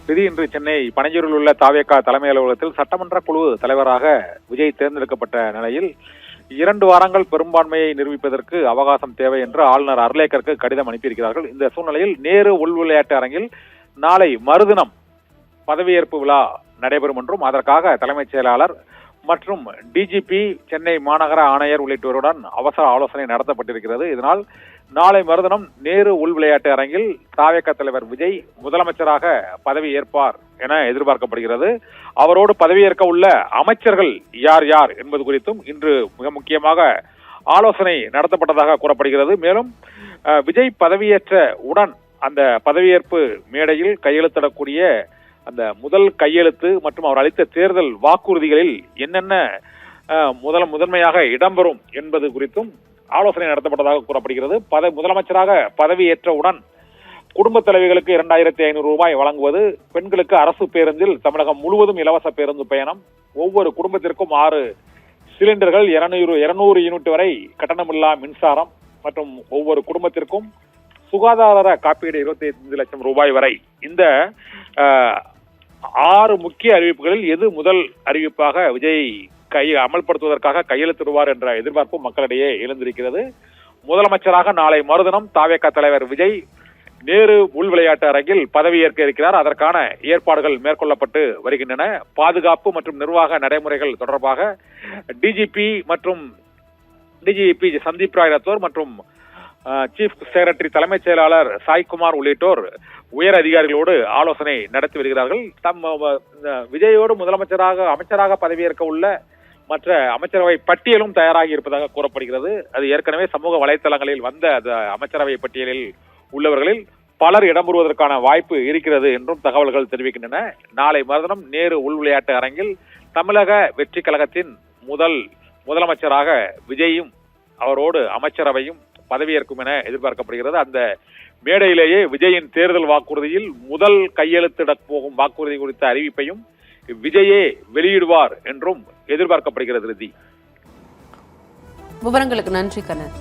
விதி இன்று சென்னை பனையூரில் உள்ள தாவேகா தலைமை அலுவலகத்தில் சட்டமன்ற குழு தலைவராக விஜய் தேர்ந்தெடுக்கப்பட்ட நிலையில் 2 வாரங்கள் பெரும்பான்மையை நிரூபிப்பதற்கு அவகாசம் தேவை என்று ஆளுநர் அர்லேக்கருக்கு கடிதம் அனுப்பியிருக்கிறார்கள். இந்த சூழ்நிலையில் நேரு உள் விளையாட்டு அரங்கில் நாளை மறுதினம் பதவியேற்பு விழா நடைபெறும் என்றும் அதற்காக தலைமைச் செயலாளர் மற்றும் டிஜிபி, சென்னை மாநகர ஆணையர் உள்ளிட்டோருடன் அவசர ஆலோசனை நடத்தப்பட்டிருக்கிறது. இதனால் நாளை மறுதினம் நேரு உள் விளையாட்டு அரங்கில் தாவேகா தலைவர் விஜய் முதலமைச்சராக பதவி ஏற்பார் என எதிர்பார்க்கப்படுகிறது. அவரோடு பதவியேற்க உள்ள அமைச்சர்கள் யார் யார் என்பது குறித்தும் இன்று மிக முக்கியமாக ஆலோசனை நடத்தப்பட்டதாக கூறப்படுகிறது. மேலும் விஜய் பதவியேற்ற உடன் அந்த பதவியேற்பு மேடையில் கையெழுத்திடக்கூடிய அந்த முதல் கையெழுத்து மற்றும் அவர் அளித்த தேர்தல் வாக்குறுதிகளில் என்னென்ன முதன்மையாக இடம்பெறும் என்பது குறித்தும் ஆலோசனை நடத்தப்பட்டதாக கூறப்படுகிறது. முதலமைச்சராக பதவியேற்றவுடன் குடும்ப தலைவிகளுக்கு 2500 ரூபாய் வழங்குவது, பெண்களுக்கு அரசு பேருந்தில் தமிழகம் முழுவதும் இலவச பேருந்து பயணம், ஒவ்வொரு குடும்பத்திற்கும் 6 சிலிண்டர்கள், 200 யூனிட் வரை கட்டணமில்லா மின்சாரம் மற்றும் ஒவ்வொரு குடும்பத்திற்கும் சுகாதார காப்பீடு 25 லட்சம் ரூபாய் வரை. இந்த 6 முக்கிய அறிவிப்புகளில் எது முதல் அறிவிப்பாக விஜய் அமல்படுத்துவதற்காக கையெழுத்திடுவார் என்ற எதிர்பார்ப்பு மக்களிடையே எழுந்திருக்கிறது. முதலமைச்சராக நாளை மறுதினம் தாவேகா தலைவர் விஜய் நேரு உள் விளையாட்டு அரங்கில் பதவியேற்க இருக்கிறார். அதற்கான ஏற்பாடுகள் மேற்கொள்ளப்பட்டு வருகின்றன. பாதுகாப்பு மற்றும் நிர்வாக நடைமுறைகள் தொடர்பாக டிஜிபி சந்தீப் ராய் ரத்தோர் மற்றும் சீஃப் செக்ரட்டரி தலைமைச் செயலாளர் சாய்குமார் உள்ளிட்டோர் உயர் அதிகாரிகளோடு ஆலோசனை நடத்தி வருகிறார்கள். விஜயோடு அமைச்சராக பதவியேற்க உள்ள மற்ற அமைச்சரவை பட்டியலும் தயாராகி இருப்பதாக கூறப்படுகிறது. அது ஏற்கனவே சமூக வலைதளங்களில் வந்த அமைச்சரவை பட்டியலில் உள்ளவர்களில் பலர் இடம்பெறுவதற்கான வாய்ப்பு இருக்கிறது என்றும் தகவல்கள் தெரிவிக்கின்றன. நாளை மறுதினம் நேரு உள் விளையாட்டு அரங்கில் தமிழக வெற்றி கழகத்தின் முதலமைச்சராக விஜயும் அவரோடு அமைச்சரவையும் பதவியேற்கும் என எதிர்பார்க்கப்படுகிறது. அந்த மேடையிலேயே விஜயின் தேர்தல் வாக்குறுதியில் முதல் கையெழுத்திட போகும் வாக்குறுதி குறித்த அறிவிப்பையும் விஜயே வெளியிடுவார் என்றும் எதிர்பார்க்கப்படுகிறது. விவரங்களுக்கு நன்றி கண்ணன்.